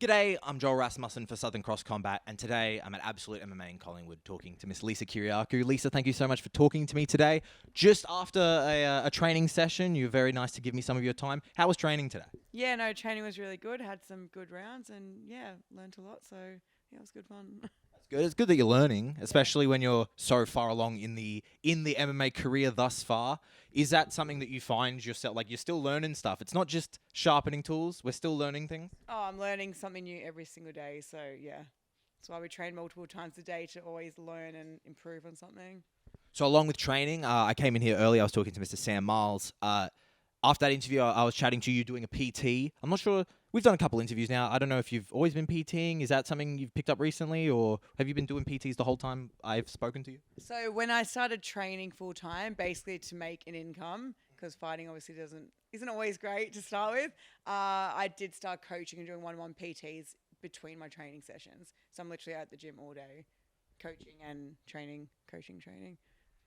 G'day, I'm Joel Rasmussen for Southern Cross Combat, and today I'm at Absolute MMA in Collingwood talking to Miss Lisa Kyriacou. Lisa, thank you so much for talking to me today. Just after a training session, you were very nice to give me some of your time. How was training today? Yeah, no, training was really good. Had some good rounds and, yeah, learned a lot. So, yeah, it was good fun. That's good. It's good that you're learning, especially when you're so far along in the MMA career thus far. Is that something that you find yourself, like you're still learning stuff? It's not just sharpening tools, we're still learning things? Oh, I'm learning something new every single day. So, yeah, that's why we train multiple times a day to always learn and improve on something. So along with training, I came in here early. I was talking to Mr. Sam Miles. After that interview, I was chatting to you doing a PT. I'm not sure. We've done a couple interviews now. I don't know if you've always been PTing. Is that something you've picked up recently, or have you been doing PTs the whole time I've spoken to you? So when I started training full time, basically to make an income, because fighting obviously isn't always great to start with, I did start coaching and doing one-on-one PTs between my training sessions. So I'm literally at the gym all day, coaching and training, coaching, training.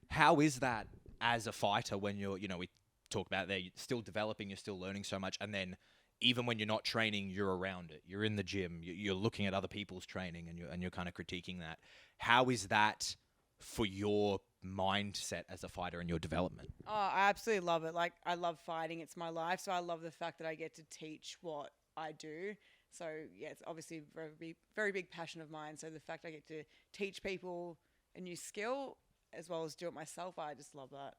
How is that as a fighter when you're, we talk about there, you're still developing, you're still learning so much, and then even when you're not training, you're around it. You're in the gym. You're looking at other people's training, and you're kind of critiquing that. How is that for your mindset as a fighter and your development? Oh, I absolutely love it. Like, I love fighting. It's my life. So I love the fact that I get to teach what I do. So, yeah, it's obviously a very big passion of mine. So the fact I get to teach people a new skill as well as do it myself, I just love that.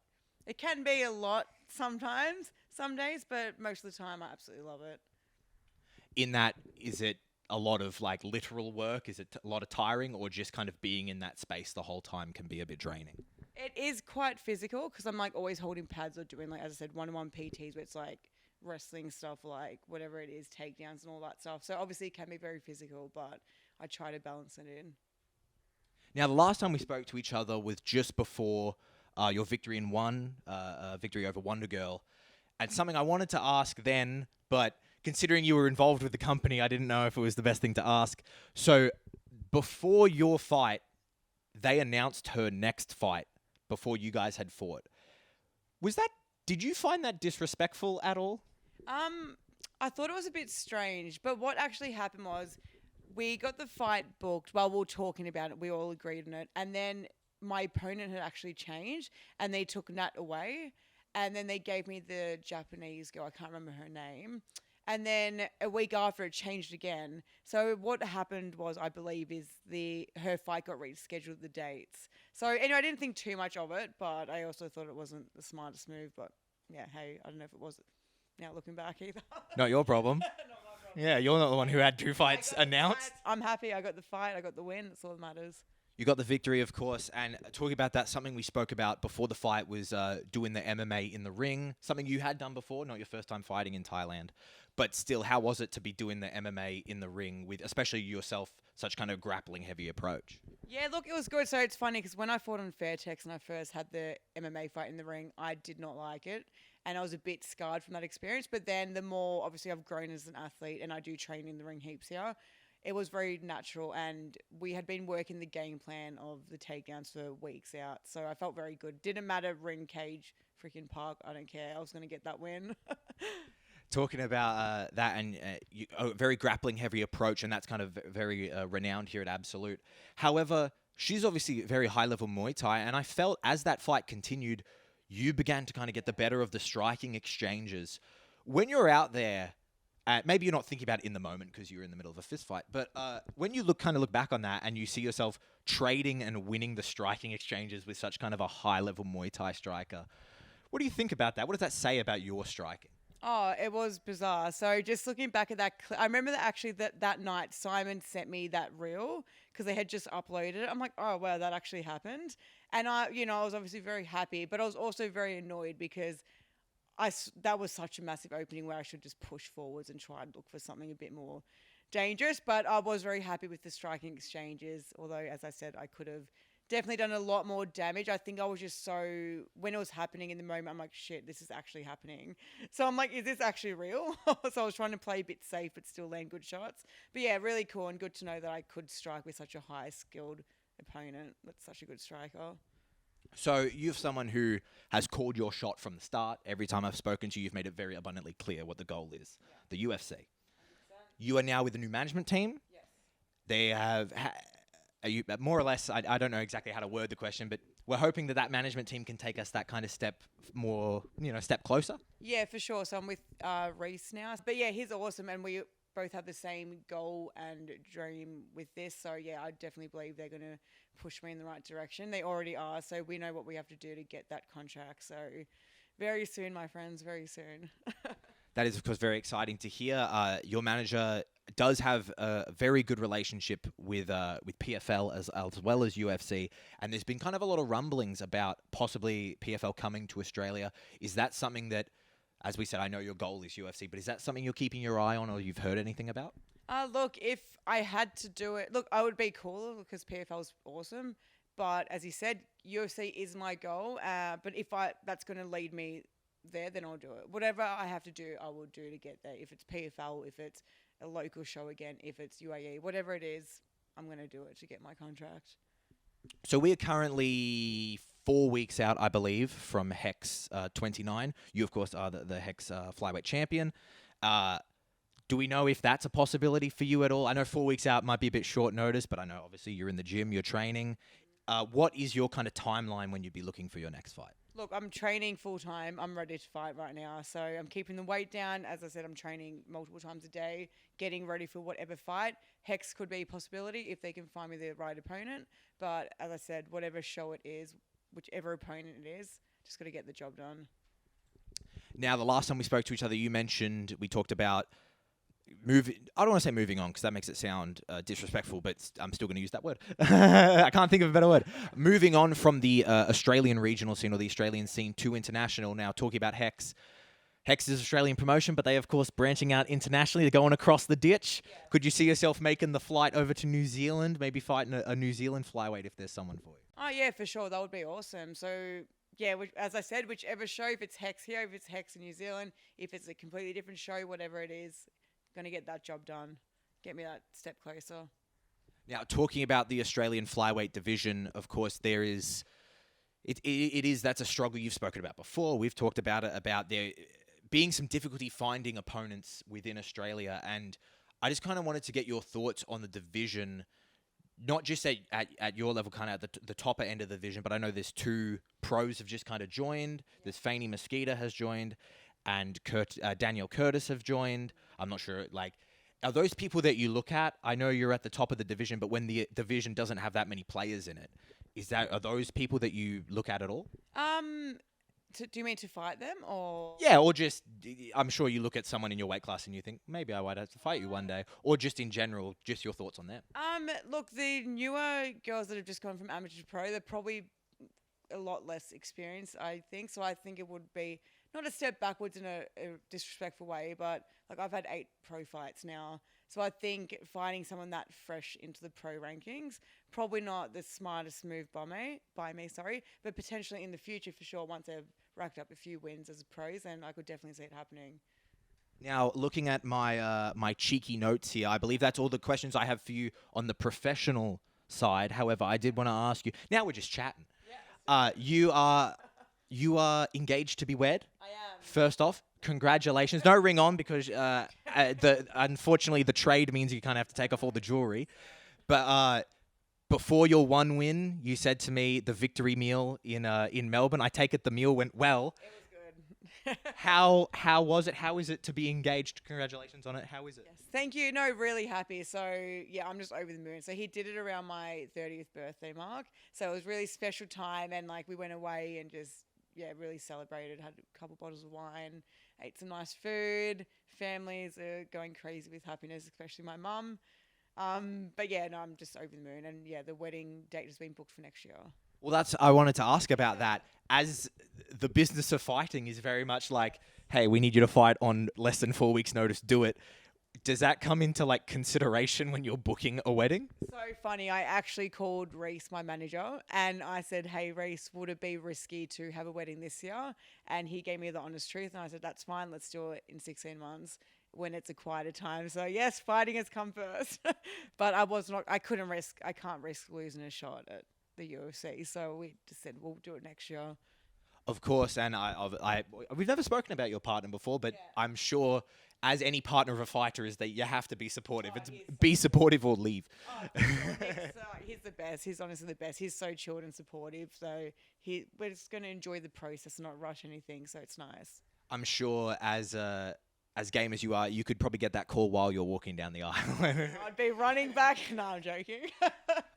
It can be a lot sometimes, some days, but most of the time I absolutely love it. In that, is it a lot of like literal work? Is it a lot of tiring, or just kind of being in that space the whole time can be a bit draining? It is quite physical because I'm like always holding pads or doing, like, as I said, one-on-one PTs where it's like wrestling stuff, like whatever it is, takedowns and all that stuff. So obviously it can be very physical, but I try to balance it in. Now, the last time we spoke to each other was just before your victory victory over Wonder Girl. And something I wanted to ask then, but considering you were involved with the company, I didn't know if it was the best thing to ask. So before your fight, they announced her next fight before you guys had fought. Did you find that disrespectful at all? I thought it was a bit strange, but what actually happened was we got the fight booked while we were talking about it. We all agreed on it. And then my opponent had actually changed and they took Nat away. And then they gave me the Japanese girl. I can't remember her name. And then a week after, it changed again. So what happened was, I believe, is her fight got rescheduled the dates. So anyway, I didn't think too much of it, but I also thought it wasn't the smartest move. But yeah, hey, I don't know if it was now looking back either. Not your problem. Not my problem. Yeah, you're not the one who had two fights announced. I'm happy I got the fight. I got the win. That's all that matters. You got the victory, of course, and talking about that, something we spoke about before the fight was doing the MMA in the ring, something you had done before, not your first time fighting in Thailand, but still, how was it to be doing the MMA in the ring with, especially yourself, such kind of grappling heavy approach? Yeah, look, it was good. So it's funny because when I fought on Fairtex and I first had the MMA fight in the ring, I did not like it. And I was a bit scarred from that experience. But then the more, obviously, I've grown as an athlete and I do train in the ring heaps here, it was very natural, and we had been working the game plan of the takedowns for weeks out. So I felt very good. Didn't matter ring, cage, freaking park. I don't care. I was going to get that win. Talking about that and a very grappling heavy approach, and that's kind of very renowned here at Absolute. However, she's obviously very high level Muay Thai, and I felt as that fight continued, you began to kind of get the better of the striking exchanges. When you're out there, maybe you're not thinking about it in the moment because you're in the middle of a fist fight, but when you look back on that and you see yourself trading and winning the striking exchanges with such kind of a high-level Muay Thai striker, what do you think about that? What does that say about your striking? Oh, it was bizarre. So just looking back at that, I remember that actually that night Simon sent me that reel because they had just uploaded it. I'm like, oh, wow, that actually happened. And I was obviously very happy, but I was also very annoyed because that was such a massive opening where I should just push forwards and try and look for something a bit more dangerous. But I was very happy with the striking exchanges, although, as I said, I could have definitely done a lot more damage. I think I was just when it was happening in the moment, I'm like, shit, this is actually happening. So I'm like, is this actually real? So I was trying to play a bit safe but still land good shots. But yeah, really cool and good to know that I could strike with such a high skilled opponent. That's such a good striker. So you're someone who has called your shot from the start. Every time I've spoken to you, you've made it very abundantly clear what the goal is. Yeah. The UFC. You are now with a new management team. Yes. They have, are you more or less, I don't know exactly how to word the question, but we're hoping that management team can take us that kind of step more, step closer. Yeah, for sure. So I'm with Reese now. But yeah, he's awesome, and we both have the same goal and dream with this. So yeah, I definitely believe they're going to push me in the right direction. They already are. So we know what we have to do to get that contract. So very soon, my friends, very soon. That is, of course, very exciting to hear. Your manager does have a very good relationship with PFL as well as UFC, and there's been kind of a lot of rumblings about possibly PFL coming to Australia. Is that something that, as we said, I know your goal is UFC, but is that something you're keeping your eye on or you've heard anything about? Look, if I had to do it, look, I would be cool because PFL's awesome. But as you said, UFC is my goal. But if that's going to lead me there, then I'll do it. Whatever I have to do, I will do to get there. If it's PFL, if it's a local show again, if it's UAE, whatever it is, I'm going to do it to get my contract. So we are currently 4 weeks out, I believe, from Hex 29. You, of course, are the Hex flyweight champion. Do we know if that's a possibility for you at all? I know 4 weeks out might be a bit short notice, but I know obviously you're in the gym, you're training. What is your kind of timeline when you'd be looking for your next fight? Look, I'm training full time. I'm ready to fight right now. So I'm keeping the weight down. As I said, I'm training multiple times a day, getting ready for whatever fight. Hex could be a possibility if they can find me the right opponent. But as I said, whatever show it is, whichever opponent it is, just got to get the job done. Now, the last time we spoke to each other, we talked about I don't want to say moving on because that makes it sound disrespectful, but I'm still going to use that word. I can't think of a better word. Moving on from the Australian regional scene or the Australian scene to international. Now, talking about Hex. Hex is Australian promotion, but they, of course, branching out internationally. They're going across the ditch. Yeah. Could you see yourself making the flight over to New Zealand, maybe fighting a New Zealand flyweight if there's someone for you? Oh, yeah, for sure. That would be awesome. So, yeah, as I said, whichever show, if it's Hex here, if it's Hex in New Zealand, if it's a completely different show, whatever it is, going to get that job done. Get me that step closer. Now, talking about the Australian flyweight division, of course, there is... That's a struggle you've spoken about before. We've talked about it, about there being some difficulty finding opponents within Australia, and I just kind of wanted to get your thoughts on the division, not just at your level, kind of at the topper end of the division, but I know there's two pros have just kind of joined. There's Faney Mosquito has joined, and Daniel Curtis have joined. I'm not sure, are those people that you look at? I know you're at the top of the division, but when the division doesn't have that many players in it, are those people that you look at all? Do you mean to fight them or? Yeah, or just, I'm sure you look at someone in your weight class and you think, maybe I might have to fight you one day. Or just in general, just your thoughts on them. Look, the newer girls that have just gone from amateur to pro, they're probably a lot less experienced, I think. So I think it would be not a step backwards in a disrespectful way, but I've had 8 pro fights now. So I think fighting someone that fresh into the pro rankings, probably not the smartest move by me, but potentially in the future for sure, once they've racked up a few wins as pros, then I could definitely see it happening. Now, looking at my my cheeky notes here, I believe that's all the questions I have for you on the professional side. However, I did want to ask you, now we're just chatting. Yes. You are engaged to be wed? I am. First off, congratulations. No ring on because unfortunately the trade means you kind of have to take off all the jewelry. But before your one win, you said to me the victory meal in Melbourne. I take it the meal went well. It was good. How was it? How is it to be engaged? Congratulations on it. How is it? Yes. Thank you. No, really happy. So yeah, I'm just over the moon. So he did it around my 30th birthday mark. So it was really special time, and we went away and just really celebrated. Had a couple bottles of wine, ate some nice food. Families are going crazy with happiness, especially my mum. But yeah, no, I'm just over the moon, and the wedding date has been booked for next year. Well, I wanted to ask about that. As the business of fighting is very much like, hey, we need you to fight on less than 4 weeks' notice, do it. Does that come into consideration when you're booking a wedding? So funny. I actually called Reese, my manager, and I said, hey, Reese, would it be risky to have a wedding this year? And he gave me the honest truth, and I said, that's fine. Let's do it in 16 months when it's a quieter time. So yes, fighting has come first, but I can't risk losing a shot at the UFC. So we just said, we'll do it next year. Of course, and we've never spoken about your partner before, but Yeah. I'm sure, as any partner of a fighter, is that you have to be supportive. Oh, It's he's be supportive or leave. Oh, he's the best. He's honestly the best. He's so chilled and supportive. So we're just going to enjoy the process and not rush anything. So it's nice. I'm sure, as game as you are, you could probably get that call while you're walking down the aisle. I'd be running back. No, I'm joking.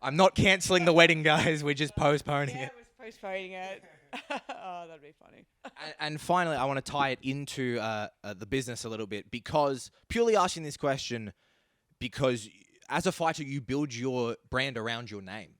I'm not cancelling the wedding, guys. We're just postponing Yeah, it. I was postponing it. Oh, that'd be funny. And finally, I want to tie it into the business a little bit, because purely asking this question, because as a fighter, you build your brand around your name.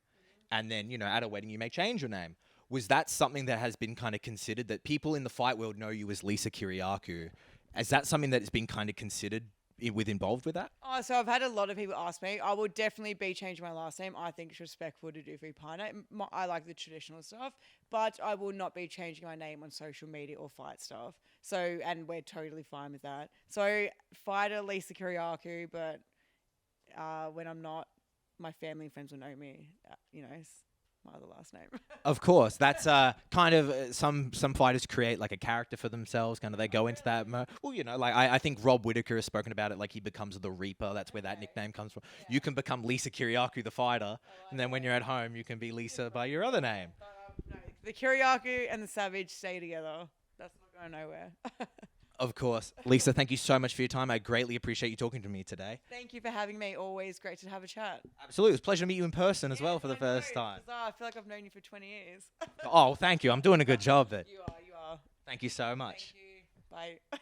And then, at a wedding, you may change your name. Was that something that has been kind of considered, that people in the fight world know you as Lisa Kyriacou? Is that something that has been kind of considered involved with that? Oh, so I've had a lot of people ask me. I will definitely be changing my last name. I think it's respectful to do for your partner. I like the traditional stuff, but I will not be changing my name on social media or fight stuff. So, and we're totally fine with that. So, fighter Lisa Kyriacou, but when I'm not, my family and friends will know me. It's my other last name. Of course, that's kind of some fighters create like a character for themselves. Kind of they go into that. Like I think Rob Whittaker has spoken about it. Like he becomes the Reaper. That's where that nickname comes from. Yeah. You can become Lisa Kyriacou, the fighter, and then when you're at home, you can be Lisa by your other name. No, the Kyriacou and the Savage stay together. That's not going nowhere. Of course. Lisa, thank you so much for your time. I greatly appreciate you talking to me today. Thank you for having me. Always great to have a chat. Absolutely. It was a pleasure to meet you in person as well for the first time. I feel like I've known you for 20 years. Oh, thank you. I'm doing a good job. You are. Thank you so much. Thank you. Bye.